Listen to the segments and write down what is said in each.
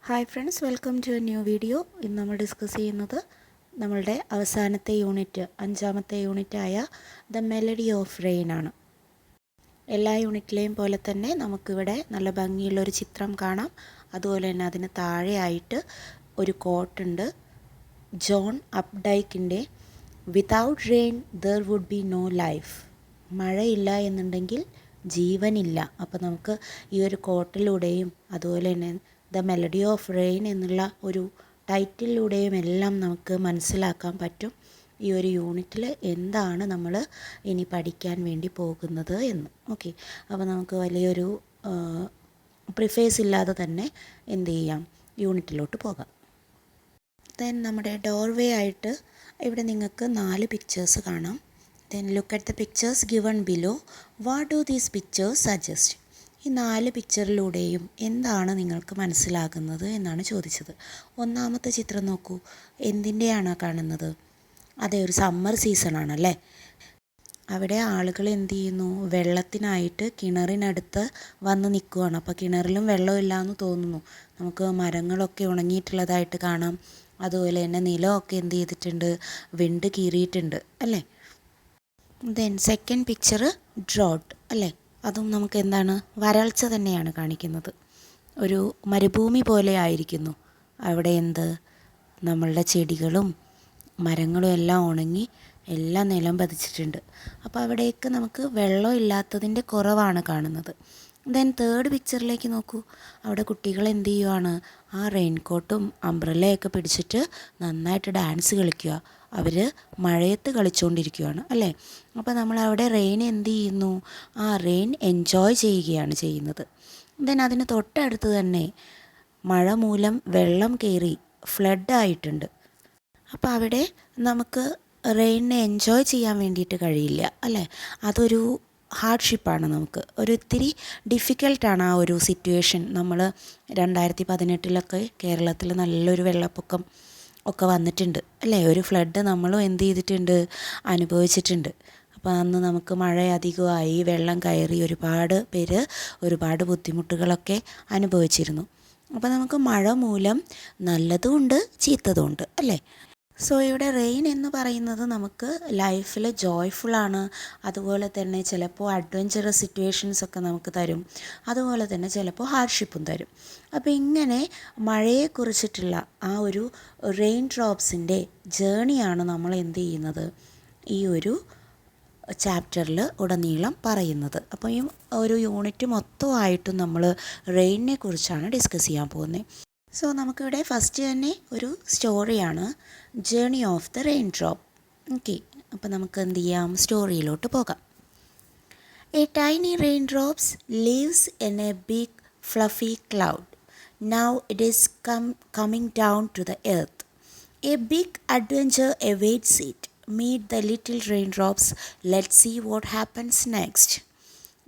Hi friends, welcome to a new video. ഇന്ന് നമ്മൾ discuss ചെയ്യുന്നത് നമ്മളുടെ അവസാനത്തെ യൂണിറ്റ്, 5-ാമത്തെ യൂണിറ്റായ ദ മെലഡി ഓഫ് റെയിൻ ആണ്. എല്ലാ യൂണിറ്റിലെയും പോലെ തന്നെ നമുക്കിവിടെ നല്ല ഭംഗിയുള്ളൊരു ചിത്രം കാണാം. അതുപോലെ തന്നെ അതിന് താഴെയായിട്ട് ഒരു കോട്ടുണ്ട്, ജോൺ അപ്ഡൈക്കിൻ്റെ without rain there would be no life. മഴയില്ല എന്നുണ്ടെങ്കിൽ ജീവനില്ല. അപ്പോൾ നമുക്ക് ഈ ഒരു കോട്ടിലൂടെയും അതുപോലെ തന്നെ ദ മെലഡി ഓഫ് റെയിൻ എന്നുള്ള ഒരു ടൈറ്റിലൂടെയും എല്ലാം നമുക്ക് മനസ്സിലാക്കാൻ പറ്റും ഈ ഒരു യൂണിറ്റിൽ എന്താണ് നമ്മൾ ഇനി പഠിക്കാൻ വേണ്ടി പോകുന്നത് എന്ന്. ഓക്കെ, അപ്പോൾ നമുക്ക് വലിയൊരു പ്രിഫേസ് ഇല്ലാതെ തന്നെ എന്ത് ചെയ്യാം, യൂണിറ്റിലോട്ട് പോകാം. ദെൻ നമ്മുടെ ഡോർവേ ആയിട്ട് ഇവിടെ നിങ്ങൾക്ക് 4 പിക്ചേഴ്സ് കാണാം. Then look at the pictures given below. What do these pictures suggest? ഈ 4 പിക്ചറിലൂടെയും എന്താണ് നിങ്ങൾക്ക് മനസ്സിലാകുന്നത് എന്നാണ് ചോദിച്ചത്. ഒന്നാമത്തെ ചിത്രം നോക്കൂ, എന്തിൻ്റെയാണ് കാണുന്നത്? അതെ, ഒരു സമ്മർ സീസണാണല്ലേ. അവിടെ ആളുകൾ എന്ത് ചെയ്യുന്നു, വെള്ളത്തിനായിട്ട് കിണറിനടുത്ത് വന്ന് നിൽക്കുകയാണ്. അപ്പോൾ കിണറിലും വെള്ളമില്ല എന്ന് തോന്നുന്നു. നമുക്ക് മരങ്ങളൊക്കെ ഉണങ്ങിയിട്ടുള്ളതായിട്ട് കാണാം. അതുപോലെ തന്നെ നിലമൊക്കെ എന്ത് ചെയ്തിട്ടുണ്ട്, വിണ്ട് കീറിയിട്ടുണ്ട് അല്ലേ. ദെൻ സെക്കൻഡ് പിക്ചർ ഡ്രോട്ട് അല്ലേ. അതും നമുക്ക് എന്താണ്, വരൾച്ച തന്നെയാണ് കാണിക്കുന്നത്. ഒരു മരുഭൂമി പോലെ ആയിരിക്കുന്നു അവിടെ. എന്ത്, നമ്മളുടെ ചെടികളും മരങ്ങളും എല്ലാം ഉണങ്ങി എല്ലാം നിലം പതിച്ചിട്ടുണ്ട്. അപ്പോൾ അവിടേക്ക് നമുക്ക് വെള്ളം ഇല്ലാത്തതിൻ്റെ കുറവാണ് കാണുന്നത്. ദെൻ തേർഡ് പിക്ചറിലേക്ക് നോക്കൂ, അവിടെ കുട്ടികൾ എന്ത് ചെയ്യുവാണ്, ആ റെയിൻകോട്ടും അംബ്രല്ലയൊക്കെ പിടിച്ചിട്ട് നന്നായിട്ട് ഡാൻസ് കളിക്കുക. അവർ മഴയത്ത് കളിച്ചുകൊണ്ടിരിക്കുകയാണ് അല്ലേ. അപ്പോൾ നമ്മളവിടെ റെയിൻ എന്ത് ചെയ്യുന്നു, ആ റെയിൻ എൻജോയ് ചെയ്യുകയാണ് ചെയ്യുന്നത്. ദെൻ അതിന് തൊട്ടടുത്ത് തന്നെ മഴ മൂലം വെള്ളം കയറി ഫ്ലഡായിട്ടുണ്ട്. അപ്പോൾ അവിടെ നമുക്ക് റെയിനെ എൻജോയ് ചെയ്യാൻ വേണ്ടിയിട്ട് കഴിയില്ല അല്ലേ. അതൊരു ഹാർഡ്ഷിപ്പാണ്, നമുക്ക് ഒരു ഇത്തിരി ഡിഫിക്കൽട്ടാണ് ആ ഒരു സിറ്റുവേഷൻ. നമ്മൾ 2018 കേരളത്തിൽ നല്ലൊരു വെള്ളപ്പൊക്കം ഒക്കെ വന്നിട്ടുണ്ട് അല്ലേ. ഒരു ഫ്ലഡ് നമ്മളും എന്ത് ചെയ്തിട്ടുണ്ട്, അനുഭവിച്ചിട്ടുണ്ട്. അപ്പോൾ അന്ന് നമുക്ക് മഴ അധികമായി, വെള്ളം കയറി, ഒരുപാട് പേര് ഒരുപാട് ബുദ്ധിമുട്ടുകളൊക്കെ അനുഭവിച്ചിരുന്നു. അപ്പോൾ നമുക്ക് മഴ മൂലം നല്ലതുമുണ്ട് ചീത്തതുമുണ്ട് അല്ലേ. സോ ഇവിടെ റെയിൻ എന്ന് പറയുന്നത് നമുക്ക് ലൈഫിൽ ജോയ്ഫുള്ളാണ്. അതുപോലെ തന്നെ ചിലപ്പോൾ അഡ്വഞ്ചറസ് സിറ്റുവേഷൻസ് ഒക്കെ നമുക്ക് തരും. അതുപോലെ തന്നെ ചിലപ്പോൾ ഹാർഡ്ഷിപ്പും തരും. അപ്പോൾ ഇങ്ങനെ മഴയെക്കുറിച്ചിട്ടുള്ള ആ ഒരു റെയിൻ ഡ്രോപ്സിൻ്റെ ജേണിയാണ് നമ്മൾ എന്ത് ചെയ്യുന്നത്, ഈ ഒരു ചാപ്റ്ററിൽ ഉടനീളം പറയുന്നത്. അപ്പോൾ ഈ ഒരു യൂണിറ്റ് മൊത്തമായിട്ടും നമ്മൾ റെയിനിനെ കുറിച്ചാണ് ഡിസ്കസ് ചെയ്യാൻ പോകുന്നത്. സോ നമുക്കിവിടെ ഫസ്റ്റ് തന്നെ ഒരു സ്റ്റോറിയാണ്, journey of the rain drop. Okay, അപ്പോൾ നമുക്ക് എന്ത് ചെയ്യാം, സ്റ്റോറിയിലോട്ട് പോകാം. A tiny rain drops lives in a big fluffy cloud. Now it is coming down to the earth. A big adventure awaits it. Meet the little raindrops. Let's see what happens next.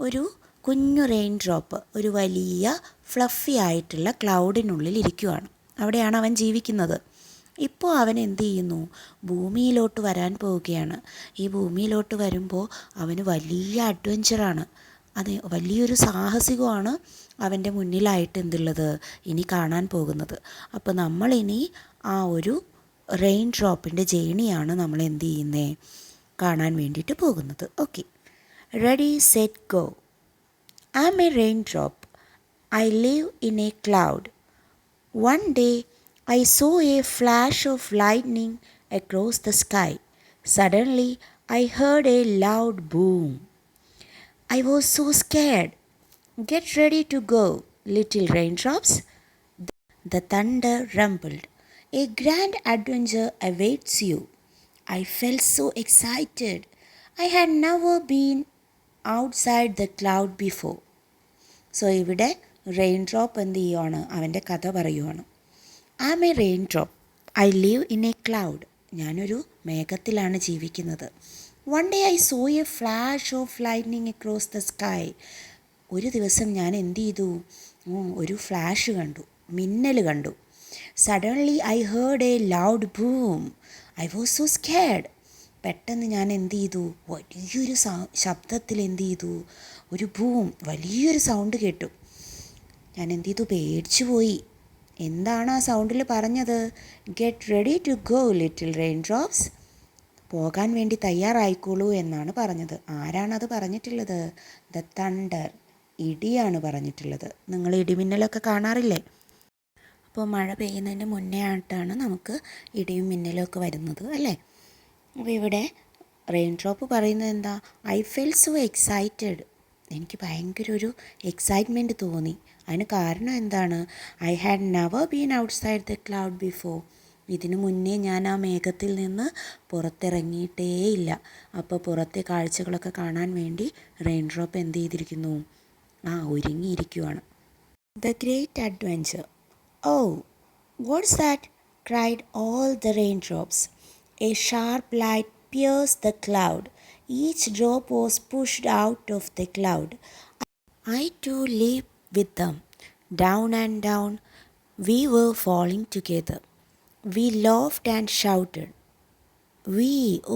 ഒരു കുഞ്ഞു rain drop ഒരു വലിയ fluffy ആയിട്ടുള്ള ക്ലൗഡിനുള്ളിൽ ഇരിക്കുകയാണ്. അവിടെയാണ് അവൻ ജീവിക്കുന്നത്. ഇപ്പോൾ അവൻ എന്ത് ചെയ്യുന്നു, ഭൂമിയിലോട്ട് വരാൻ പോവുകയാണ്. ഈ ഭൂമിയിലോട്ട് വരുമ്പോൾ അവന് വലിയ അഡ്വഞ്ചറാണ്, അതെ, വലിയൊരു സാഹസികമാണ് അവൻ്റെ മുന്നിലായിട്ട് എന്തുള്ളത്, ഇനി കാണാൻ പോകുന്നത്. അപ്പോൾ നമ്മളിനി ആ ഒരു റെയിൻ ഡ്രോപ്പിൻ്റെ ജേണിയാണ് നമ്മൾ എന്ത് ചെയ്യുന്നത്, കാണാൻ വേണ്ടിയിട്ട് പോകുന്നത്. Okay, ready set go. I am a raindrop. I live in a cloud. One day I saw a flash of lightning across the sky. Suddenly I heard a loud boom. I was so scared. Get ready to go, little raindrops. The thunder rumbled. A grand adventure awaits you. I felt so excited. I had never been outside the cloud before. So ഇവിടെ rain drop എന്ത് ചെയ്യുവാണ്, അവൻ്റെ കഥ പറയുവാണ്. I am a rain drop. I live in a cloud. ഞാനൊരു മേഘത്തിലാണ് ജീവിക്കുന്നത്. One day I saw a flash of lightning across the sky. ഒരു ദിവസം ഞാൻ എന്ത് ചെയ്തു, ഒരു ഫ്ലാഷ് കണ്ടു, മിന്നൽ കണ്ടു. Suddenly I heard A loud boom. I was so scared. പെട്ടെന്ന് ഞാൻ എന്ത് ചെയ്തു, വലിയൊരു ശബ്ദത്തിൽ എന്ത് ചെയ്തു, ഒരു ബൂം, വലിയൊരു സൗണ്ട് കേട്ടു. ഞാൻ എന്ത് ചെയ്തു, പേടിച്ചു പോയി. എന്താണ് ആ സൗണ്ടിൽ പറഞ്ഞത്? Get ready to go little rain drops. പോകാൻ വേണ്ടി തയ്യാറായിക്കോളൂ എന്നാണ് പറഞ്ഞത്. ആരാണത് പറഞ്ഞിട്ടുള്ളത്? ദ തണ്ടർ, ഇടിയാണ് പറഞ്ഞിട്ടുള്ളത്. നിങ്ങൾ ഇടിമിന്നലൊക്കെ കാണാറില്ലേ? അപ്പോൾ മഴ പെയ്യുന്നതിന് മുന്നേ ആയിട്ടാണ് നമുക്ക് ഇടിയും മിന്നലും ഒക്കെ വരുന്നത് അല്ലേ? അപ്പോൾ ഇവിടെ റെയിൻ ഡ്രോപ്പ് പറയുന്നത് എന്താ? I fell so excited. എനിക്ക് ഭയങ്കര ഒരു എക്സൈറ്റ്മെൻറ്റ് തോന്നി. അതിന് കാരണം എന്താണ്? I had never been outside the cloud before. ഇതിനു മുന്നേ ഞാൻ ആ മേഘത്തിൽ നിന്ന് പുറത്തിറങ്ങിയിട്ടേയില്ല. അപ്പോൾ പുറത്തെ കാഴ്ചകളൊക്കെ കാണാൻ വേണ്ടി റെയിൻ ഡ്രോപ്പ് എന്ത് ചെയ്തിരിക്കുന്നു? ഒരുങ്ങിയിരിക്കുവാണ്. The great adventure. Oh what's that? Cried all the rain drops. A sharp light pierced the cloud. Each drop was pushed out of the cloud. I too leaped with them. Down and down we were falling together. We laughed and shouted.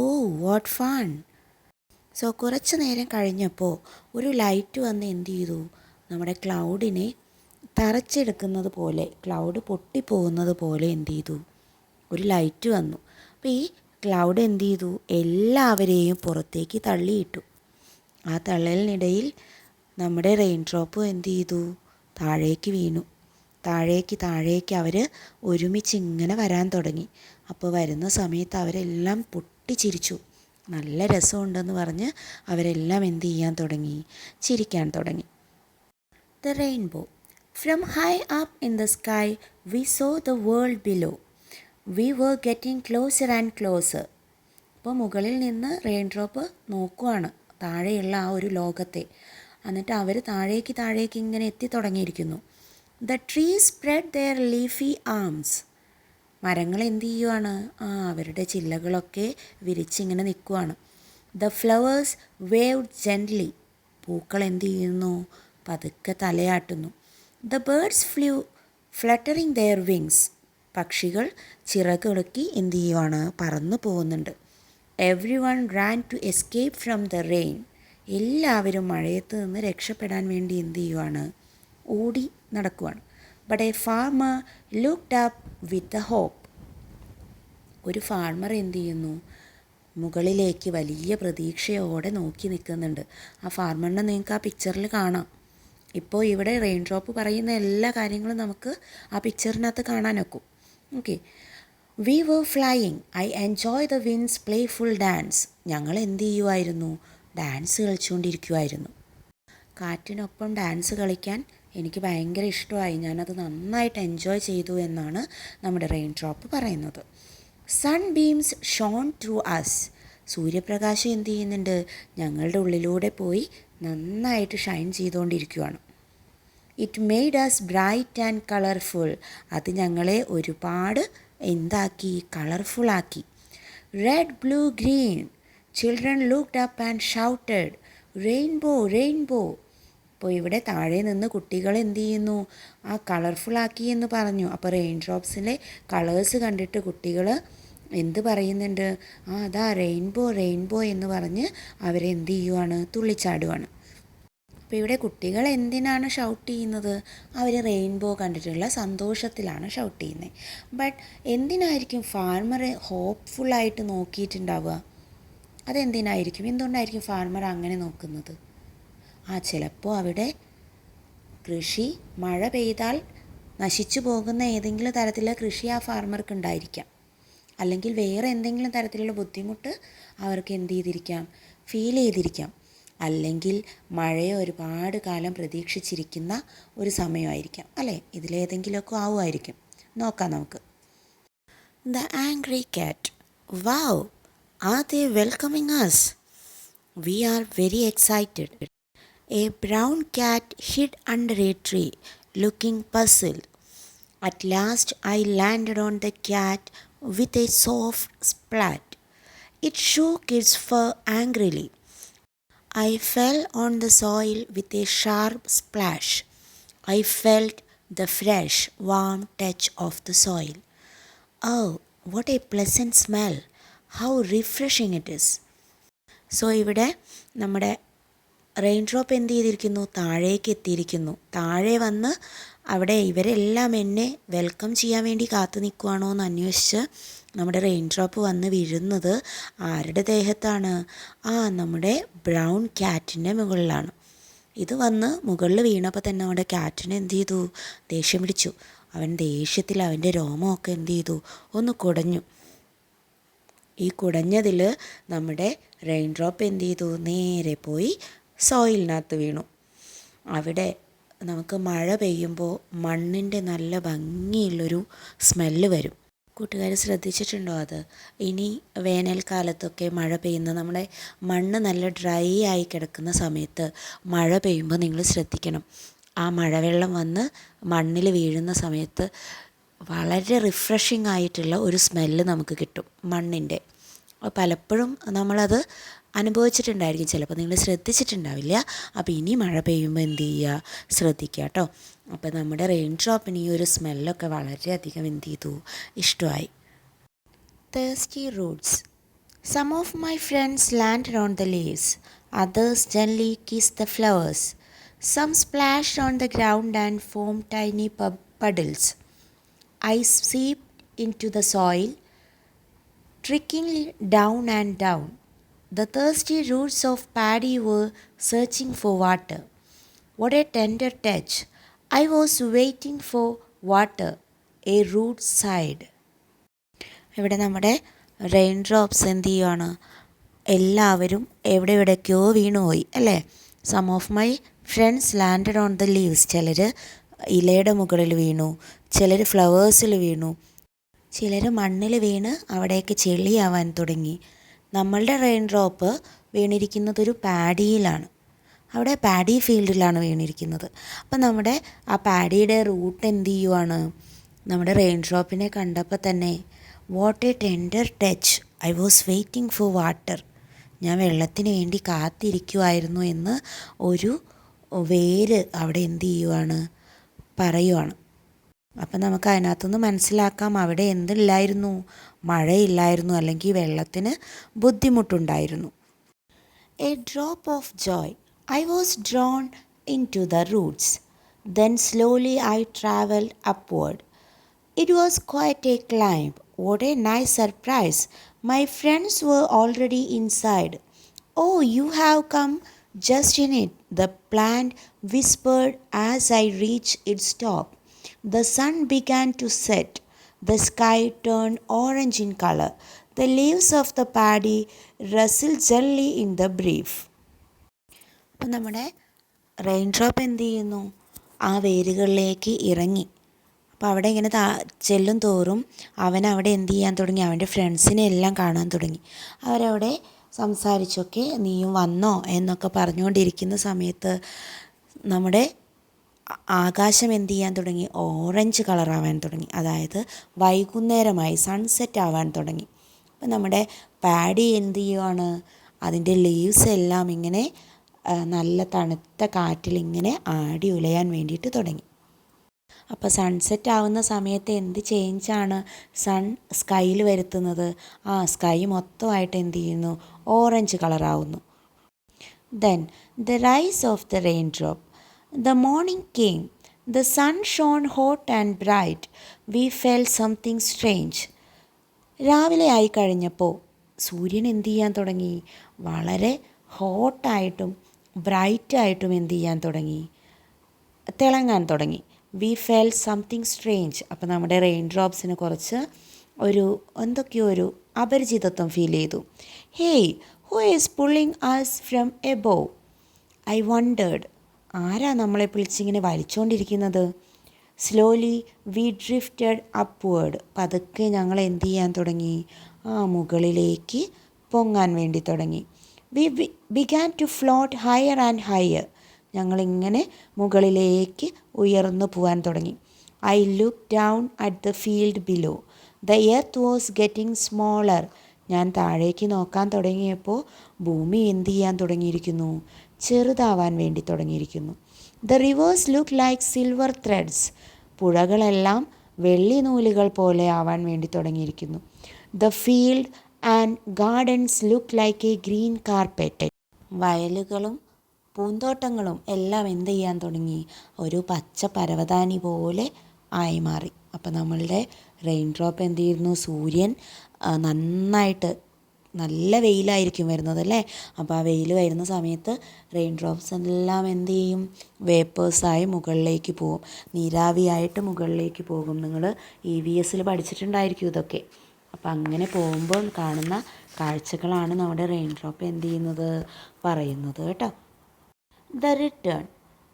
Oh, what fun! So കുറച്ച് നേരം കഴിഞ്ഞപ്പോൾ ഒരു light വന്ന് എന്ത് ചെയ്തു? നമ്മുടെ ക്ലൗഡിനെ തറച്ചെടുക്കുന്നത് പോലെ, cloud പൊട്ടിപ്പോകുന്നത് പോലെ എന്ത് ചെയ്തു? ഒരു ലൈറ്റ് വന്നു. അപ്പോൾ ഈ ക്ലൗഡ് എന്ത് ചെയ്തു? എല്ലാവരെയും പുറത്തേക്ക് തള്ളിയിട്ടു. ആ തള്ളലിനിടയിൽ നമ്മുടെ റെയിൻ ഡ്രോപ്പ് എന്ത് ചെയ്തു? താഴേക്ക് വീണു. താഴേക്ക് അവർ ഒരുമിച്ച് ഇങ്ങനെ വരാൻ തുടങ്ങി. അപ്പോൾ വരുന്ന സമയത്ത് അവരെല്ലാം പൊട്ടിച്ചിരിച്ചു. നല്ല രസമുണ്ടെന്ന് പറഞ്ഞ് അവരെല്ലാം എന്ത് ചെയ്യാൻ തുടങ്ങി? ചിരിക്കാൻ തുടങ്ങി. The rainbow. From high up in the sky we saw the world below. We were getting closer and closer. അപ്പോൾ മുകളിൽ നിന്ന് റെയിൻ ഡ്രോപ്പ് നോക്കുവാണ് താഴെയുള്ള ആ ഒരു ലോകത്തെ. എന്നിട്ട് അവർ താഴേക്ക് ഇങ്ങനെ എത്തി തുടങ്ങിയിരിക്കുന്നു. The tree spread their leafy arms. മരങ്ങൾ എന്ത് ചെയ്യുവാണ്? അവരുടെ ചില്ലകളൊക്കെ വിരിച്ചിങ്ങനെ നിൽക്കുവാണ്. The flowers waved gently. പൂക്കൾ എന്ത് ചെയ്യുന്നു? പതുക്കെ തലയാട്ടുന്നു. The birds flew fluttering their wings. പക്ഷികൾ ചിറകുളുക്കി എന്ത് ചെയ്യുവാണ്? പറന്നു പോകുന്നുണ്ട്. Every one ran to escape from the rain. എല്ലാവരും മഴയത്ത് നിന്ന് രക്ഷപ്പെടാൻ വേണ്ടി എന്ത് ചെയ്യുവാണ്? ഓടി നടക്കുവാണ്. But a farmer looked up with a hope. ഒരു ഫാർമർ എന്ത് ചെയ്യുന്നു? മുകളിലേക്ക് വലിയ പ്രതീക്ഷയോടെ നോക്കി നിൽക്കുന്നുണ്ട്. ആ ഫാർമറിനെ നിങ്ങൾക്ക് ആ പിക്ചറിൽ കാണാം. ഇപ്പോൾ ഇവിടെ റെയിൻ ഡ്രോപ്പ് പറയുന്ന എല്ലാ കാര്യങ്ങളും നമുക്ക് ആ പിക്ചറിനകത്ത് കാണാനൊക്കും. Okay. We were flying. I enjoy the winds playful dance. ഞങ്ങൾ എന്ത് ചെയ്യുമായിരുന്നു? ഡാൻസ് കളിച്ചുകൊണ്ടിരിക്കുമായിരുന്നു. കാറ്റിനൊപ്പം ഡാൻസ് കളിക്കാൻ എനിക്ക് ഭയങ്കര ഇഷ്ടമായി. ഞാനത് നന്നായിട്ട് എൻജോയ് ചെയ്തു എന്നാണ് നമ്മുടെ റെയിൻ ഡ്രോപ്പ് പറയുന്നത്. Sun beams shone through us. സൂര്യപ്രകാശം എന്ത് ചെയ്യുന്നുണ്ട്? ഞങ്ങളുടെ ഉള്ളിലൂടെ പോയി നന്നായിട്ട് ഷൈൻ ചെയ്തുകൊണ്ടിരിക്കുകയാണ്. It made us bright and colourful. അത് ഞങ്ങളെ ഒരുപാട് എന്താക്കി? കളർഫുള്ളാക്കി. Red blue green. Children looked up and shouted rainbow rainbow. അപ്പോൾ ഇവിടെ താഴെ നിന്ന് കുട്ടികൾ എന്ത് ചെയ്യുന്നു? കളർഫുള്ളാക്കി എന്ന് പറഞ്ഞു. അപ്പോൾ റെയിൻ ഡ്രോപ്സിലെ കളേഴ്സ് കണ്ടിട്ട് കുട്ടികൾ എന്ത് പറയുന്നുണ്ട്? അതാ റെയിൻബോ റെയിൻബോ എന്ന് പറഞ്ഞ് അവരെന്ത് ചെയ്യുവാണ്? തുള്ളിച്ചാടുവാണ്. അപ്പോൾ ഇവിടെ കുട്ടികൾ എന്തിനാണ് ഷൗട്ട് ചെയ്യുന്നത്? അവർ റെയിൻബോ കണ്ടിട്ടുള്ള സന്തോഷത്തിലാണ് ഷൗട്ട് ചെയ്യുന്നത്. ബട്ട് എന്തിനായിരിക്കും ഫാർമറെ ഹോപ്പ്ഫുള്ളായിട്ട് നോക്കിയിട്ടുണ്ടാവുക? അതെന്തിനായിരിക്കും? എന്തുകൊണ്ടായിരിക്കും ഫാർമർ അങ്ങനെ നോക്കുന്നത്? ചിലപ്പോൾ അവിടെ കൃഷി മഴ പെയ്താൽ നശിച്ചു പോകുന്ന ഏതെങ്കിലും തരത്തിലുള്ള കൃഷി ആ ഫാർമർക്ക് ഉണ്ടായിരിക്കാം. അല്ലെങ്കിൽ വേറെ എന്തെങ്കിലും തരത്തിലുള്ള ബുദ്ധിമുട്ട് അവർക്ക് എന്ത് ചെയ്തിരിക്കാം? ഫീൽ ചെയ്തിരിക്കാം. അല്ലെങ്കിൽ മഴയെ ഒരുപാട് കാലം പ്രതീക്ഷിച്ചിരിക്കുന്ന ഒരു സമയമായിരിക്കാം അല്ലേ? ഇതിലേതെങ്കിലുമൊക്കെ ആവുമായിരിക്കും. നോക്കാം നമുക്ക്. The angry cat. Wow, are they welcoming us? We are very excited. A brown cat hid under a tree, looking puzzled. At last I landed on the cat with a soft splat. It shook its fur angrily. I fell on the soil with a sharp splash. I felt the fresh, warm touch of the soil. Oh, what a pleasant smell! How refreshing it is. So ഇവിടെ നമ്മുടെ rain drop എന്ത് ചെയ്തിരിക്കുന്നു? താഴേക്ക് എത്തിയിരിക്കുന്നു. താഴെ വന്ന് അവിടെ ഇവരെല്ലാം എന്നെ വെൽക്കം ചെയ്യാൻ വേണ്ടി കാത്തു നിൽക്കുവാണോ എന്ന് അന്വേഷിച്ച് നമ്മുടെ റെയിൻ ഡ്രോപ്പ് വന്ന് വീഴുന്നത് ആരുടെ ദേഹത്താണ്? നമ്മുടെ ബ്രൗൺ ക്യാറ്റിൻ്റെ മുകളിലാണ്. ഇത് വന്ന് മുകളിൽ വീണപ്പോൾ തന്നെ നമ്മുടെ ക്യാറ്റിന് എന്ത് ചെയ്തു? ദേഷ്യം പിടിച്ചു. അവൻ ദേഷ്യത്തിൽ അവൻ്റെ രോമമൊക്കെ എന്ത് ചെയ്തു? ഒന്ന് കുടഞ്ഞു. ഈ കുടഞ്ഞതിൽ നമ്മുടെ റെയിൻ ഡ്രോപ്പ് എന്ത് ചെയ്തു? നേരെ പോയി സോയിലിനകത്ത് വീണു. അവിടെ നമുക്ക് മഴ പെയ്യുമ്പോൾ മണ്ണിൻ്റെ നല്ല ഭംഗിയുള്ളൊരു സ്മെല്ല് വരും. കൂട്ടുകാർ ശ്രദ്ധിച്ചിട്ടുണ്ടോ അത്? ഇനി വേനൽക്കാലത്തൊക്കെ മഴ പെയ്യുന്ന നമ്മുടെ മണ്ണ് നല്ല ഡ്രൈ ആയി കിടക്കുന്ന സമയത്ത് മഴ പെയ്യുമ്പോൾ നിങ്ങൾ ശ്രദ്ധിക്കണം. ആ മഴവെള്ളം വന്ന് മണ്ണിൽ വീഴുന്ന സമയത്ത് വളരെ റിഫ്രഷിംഗ് ആയിട്ടുള്ള ഒരു സ്മെല്ല് നമുക്ക് കിട്ടും മണ്ണിൻ്റെ. പലപ്പോഴും നമ്മളത് അനുഭവിച്ചിട്ടുണ്ടായിരിക്കും, ചിലപ്പോൾ നിങ്ങൾ ശ്രദ്ധിച്ചിട്ടുണ്ടാവില്ല. അപ്പോൾ ഇനി മഴ പെയ്യുമ്പോൾ എന്ത് ചെയ്യുക? ശ്രദ്ധിക്കുക കേട്ടോ. അപ്പോൾ നമ്മുടെ റെയിൻ ഡ്രോപ്പിന് ഈ ഒരു സ്മെല്ലൊക്കെ വളരെയധികം എന്ത് ചെയ്തു? ഇഷ്ടമായി. Thirsty roots. Some of my friends landed on the leaves. Others gently kissed the flowers. Some splashed on the ground and formed tiny puddles. I seeped into the soil, trickling down and down. The thirsty roots of paddy were searching for water. What a tender touch! I was waiting for water. A root sighed. ഇവിടെ നമ്മുടെ rain drops എന്ത് ചെയ്യുവാണ്? എല്ലാവരും എവിടെയൊക്കെയോ വീണുപോയി അല്ലേ? Some of my friends landed on the leaves. ചിലർ ഇലയുടെ മുകളിൽ വീണു, ചിലർ ഫ്ലവേഴ്സിൽ വീണു, ചിലർ മണ്ണിൽ വീണ് അവിടെയൊക്കെ ചെളിയാവാൻ തുടങ്ങി. നമ്മളുടെ റെയിൻ ഡ്രോപ്പ് വീണിരിക്കുന്നതൊരു പാഡിയിലാണ്. അവിടെ പാഡി ഫീൽഡിലാണ് വീണിരിക്കുന്നത്. അപ്പം നമ്മുടെ ആ പാഡിയുടെ റൂട്ട് എന്ത് ചെയ്യുവാണ്? നമ്മുടെ റെയിൻ ഡ്രോപ്പിനെ കണ്ടപ്പോൾ തന്നെ what A tender touch, I was waiting for water. ഞാൻ വെള്ളത്തിന് വേണ്ടി കാത്തിരിക്കുമായിരുന്നു എന്ന് ഒരു വേര് അവിടെ എന്ത് ചെയ്യുവാണ്? പറയുവാണ്. അപ്പം നമുക്ക് അതിനകത്തുനിന്ന് മനസ്സിലാക്കാം അവിടെ എന്തില്ലായിരുന്നു? മഴയില്ലായിരുന്നു, അല്ലെങ്കിൽ വെള്ളത്തിന് ബുദ്ധിമുട്ടുണ്ടായിരുന്നു. A drop of Joy, I was drawn into the roots. Then slowly I traveled upward. It was quite a climb. What a nice surprise. My friends were already inside. Oh, you have come just in it, the plant whispered as I reached its top. The sun began to set. The sky turned orange in color. The leaves of the paddy rustled gently in the breeze. അപ്പം നമ്മുടെ rain drop എന്ത് ചെയ്യുന്നു? ആ വേരുകളിലേക്ക് ഇറങ്ങി. അപ്പോൾ അവിടെ ഇങ്ങനെ ചെല്ലും തോറും അവനവിടെ എന്ത് ചെയ്യാൻ തുടങ്ങി? അവൻ്റെ ഫ്രണ്ട്സിനെ എല്ലാം കാണാൻ തുടങ്ങി. അവരവിടെ സംസാരിച്ചൊക്കെ നീയും വന്നോ എന്നൊക്കെ പറഞ്ഞുകൊണ്ടിരിക്കുന്ന സമയത്ത് നമ്മുടെ ആകാശം എന്ത് ചെയ്യാൻ തുടങ്ങി? ഓറഞ്ച് കളറാവാൻ തുടങ്ങി. അതായത് വൈകുന്നേരമായി, സൺസെറ്റ് ആവാൻ തുടങ്ങി. അപ്പം നമ്മുടെ പാഡി എന്ത് ചെയ്യുവാണ്? അതിൻ്റെ ലീവ്സ് എല്ലാം ഇങ്ങനെ നല്ല തണുത്ത കാറ്റിലിങ്ങനെ ആടി ഉലയാൻ വേണ്ടിയിട്ട് തുടങ്ങി. അപ്പോൾ സൺസെറ്റ് ആവുന്ന സമയത്ത് എന്ത് ചേഞ്ചാണ് സൺ സ്കൈയിൽ വരുത്തുന്നത്? സ്കൈ മൊത്തമായിട്ട് എന്ത് ചെയ്യുന്നു? ഓറഞ്ച് കളറാവുന്നു. Then the rise of the rain drop. The morning came. The sun shone hot and bright. We felt something strange. രാവിലെ ആയി കഴിഞ്ഞപ്പോൾ സൂര്യൻ എന്ത് ചെയ്യാൻ തുടങ്ങി? വളരെ ഹോട്ടായിട്ടും ബ്രൈറ്റായിട്ടും എന്ത് ചെയ്യാൻ തുടങ്ങി? തിളങ്ങാൻ തുടങ്ങി. We felt something strange. അപ്പോൾ നമ്മുടെ റെയിൻ ഡ്രോപ്സിന് കുറച്ച് എന്തൊക്കെയോ ഒരു അപരിചിതത്വം ഫീൽ ചെയ്തു. Hey, who is pulling us from above? I wondered. ആരാ നമ്മളെ പിടിച്ചിങ്ങനെ വലിച്ചുകൊണ്ടിരിക്കുന്നത്? Slowly we drifted upward. പതുക്കെ ഞങ്ങൾ എന്ത് ചെയ്യാൻ തുടങ്ങി? മുകളിലേക്ക് പൊങ്ങാൻ വേണ്ടി തുടങ്ങി. We began to float higher and higher. ഞങ്ങളിങ്ങനെ മുകളിലേക്ക് ഉയർന്നു പോകാൻ തുടങ്ങി. I look down at the field below. The earth was getting smaller. ഞാൻ താഴേക്ക് നോക്കാൻ തുടങ്ങിയപ്പോൾ ഭൂമി എന്ത് ചെയ്യാൻ തുടങ്ങിയിരിക്കുന്നു? ചെറുതാവാൻ വേണ്ടി തുടങ്ങിയിരിക്കുന്നു. The rivers look like silver threads. പുഴകളെല്ലാം വെള്ളി നൂലുകൾ പോലെ ആവാൻ വേണ്ടി തുടങ്ങിയിരിക്കുന്നു. The field and gardens look like a green carpet. വയലുകളും പൂന്തോട്ടങ്ങളും എല്ലാം എന്ത് ചെയ്യാൻ തുടങ്ങി, ഒരു പച്ച പരവതാനി പോലെ ആയി മാറി. അപ്പം നമ്മളുടെ റെയിൻ ഡ്രോപ്പ് എന്ത് ചെയ്യുന്നു, സൂര്യൻ നന്നായിട്ട് നല്ല വെയിലായിരിക്കും വരുന്നത് അല്ലേ. അപ്പോൾ ആ വെയിൽ വരുന്ന സമയത്ത് റെയിൻ ഡ്രോപ്സ് എല്ലാം എന്ത് ചെയ്യും, വേപ്പേഴ്സായി മുകളിലേക്ക് പോകും, നീരാവിയായിട്ട് മുകളിലേക്ക് പോകും. നിങ്ങൾ EVSൽ പഠിച്ചിട്ടുണ്ടായിരിക്കും ഇതൊക്കെ. അപ്പം അങ്ങനെ പോകുമ്പോൾ കാണുന്ന കാഴ്ചകളാണ് നമ്മുടെ റെയിൻ ഡ്രോപ്പ് എന്ത് ചെയ്യുന്നത്, പറയുന്നത് കേട്ടോ. The return.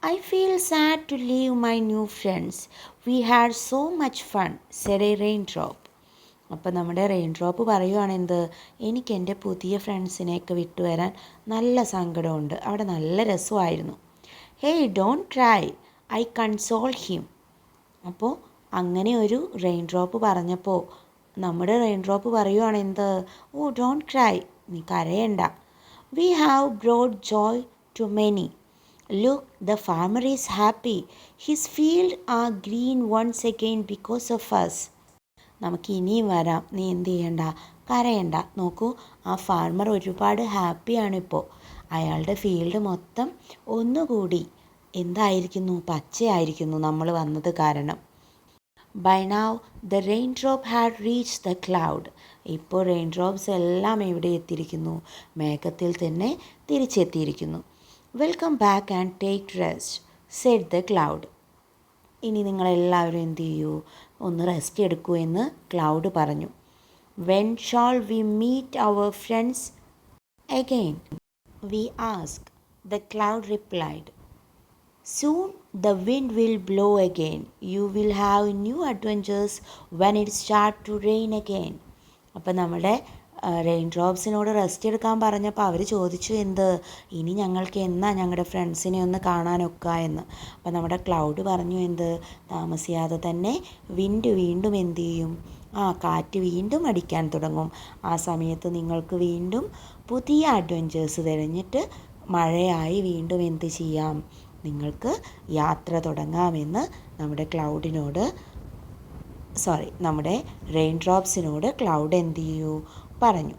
I feel sad to leave my new friends. We had so much fun, said a raindrop. അപ്പോൾ നമ്മുടെ റെയിൻ ഡ്രോപ്പ് പറയുവാണ് എന്ത്, എനിക്ക് എൻ്റെ പുതിയ ഫ്രണ്ട്സിനെയൊക്കെ വിട്ടുവരാൻ നല്ല സങ്കടമുണ്ട്, അവിടെ നല്ല രസമായിരുന്നു. Hey don't cry, I console him. അപ്പോൾ അങ്ങനെ ഒരു റെയിൻ ഡ്രോപ്പ് പറഞ്ഞപ്പോൾ നമ്മുടെ റെയിൻ ഡ്രോപ്പ് പറയുവാണ് എന്ത്, ഓ ഡോണ്ട് ക്രൈ, നീ കരയണ്ട. We have brought joy to many. Look, the farmer is happy. His fields are green once again because of us. നമുക്ക് ഇനിയും വരാം, നീ എന്ത് ചെയ്യണ്ട, കരയണ്ട. നോക്കൂ, ആ ഫാർമർ ഒരുപാട് ഹാപ്പിയാണ് ഇപ്പോൾ. അയാളുടെ ഫീൽഡ് മൊത്തം ഒന്നുകൂടി എന്തായിരിക്കുന്നു, പച്ചയായിരിക്കുന്നു നമ്മൾ വന്നത് കാരണം. By now the raindrop had reached the cloud. ഇപ്പോൾ റെയിൻ ഡ്രോപ്സ് എല്ലാം എവിടെ എത്തിയിരിക്കുന്നു, മേഘത്തിൽ തന്നെ തിരിച്ചെത്തിയിരിക്കുന്നു. Welcome back and take rest, said the cloud. ഇനി നിങ്ങളെല്ലാവരും എന്ത് ചെയ്യൂ, ഒന്ന് റെസ്റ്റ് എടുക്കൂ എന്ന് ക്ലൗഡ് പറഞ്ഞു. When shall we meet our friends again, we ask, the cloud replied. Soon the wind will blow again. You will have new adventures when it start to rain again. അപ്പം നമ്മുടെ rain ഡ്രോപ്സിനോട് rest എടുക്കാൻ പറഞ്ഞപ്പോൾ അവർ ചോദിച്ചു എന്ത്, ഇനി ഞങ്ങൾക്ക് എന്നാ ഞങ്ങളുടെ ഫ്രണ്ട്സിനെ ഒന്ന് കാണാനൊക്കെ എന്ന്. അപ്പോൾ നമ്മുടെ ക്ലൗഡ് പറഞ്ഞു എന്ത്, താമസിയാതെ തന്നെ വിൻഡ് വീണ്ടും എന്ത് ചെയ്യും, കാറ്റ് വീണ്ടും അടിക്കാൻ തുടങ്ങും. ആ സമയത്ത് നിങ്ങൾക്ക് വീണ്ടും പുതിയ അഡ്വഞ്ചേഴ്സ് തിരഞ്ഞിട്ട് മഴയായി വീണ്ടും എന്ത് ചെയ്യാം, നിങ്ങൾക്ക് യാത്ര തുടങ്ങാമെന്ന് നമ്മുടെ റെയിൻ ഡ്രോപ്സിനോട് ക്ലൗഡ് എന്ത് ചെയ്യൂ, പറഞ്ഞു.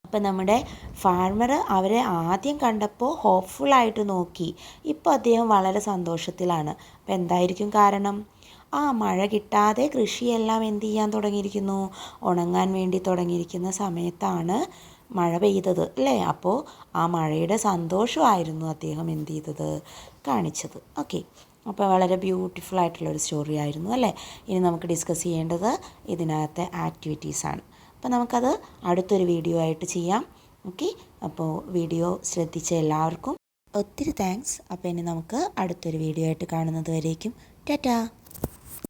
അപ്പം നമ്മുടെ ഫാർമർ അവരെ ആദ്യം കണ്ടപ്പോൾ ഹോപ്പ്ഫുള്ളായിട്ട് നോക്കി. ഇപ്പോൾ അദ്ദേഹം വളരെ സന്തോഷത്തിലാണ്. അപ്പം എന്തായിരിക്കും കാരണം, മഴ കിട്ടാതെ കൃഷിയെല്ലാം എന്ത് ചെയ്യാൻ തുടങ്ങിയിരിക്കുന്നു, ഉണങ്ങാൻ വേണ്ടി തുടങ്ങിയിരിക്കുന്ന സമയത്താണ് മഴ പെയ്തത് അല്ലേ. അപ്പോൾ ആ മഴയുടെ സന്തോഷമായിരുന്നു അദ്ദേഹം എന്ത് ചെയ്തത്, കാണിച്ചത്. ഓക്കെ, അപ്പോൾ വളരെ ബ്യൂട്ടിഫുൾ ആയിട്ടുള്ളൊരു സ്റ്റോറി ആയിരുന്നു അല്ലേ. ഇനി നമുക്ക് ഡിസ്കസ് ചെയ്യേണ്ടത് ഇതിനകത്തെ ആക്ടിവിറ്റീസാണ്. അപ്പോൾ നമുക്കത് അടുത്തൊരു വീഡിയോ ആയിട്ട് ചെയ്യാം. ഓക്കെ, അപ്പോൾ വീഡിയോ ശ്രദ്ധിച്ച എല്ലാവർക്കും ഒത്തിരി താങ്ക്സ്. അപ്പോൾ ഇനി നമുക്ക് അടുത്തൊരു വീഡിയോ ആയിട്ട് കാണുന്നത് വരേക്കും ടാറ്റാ.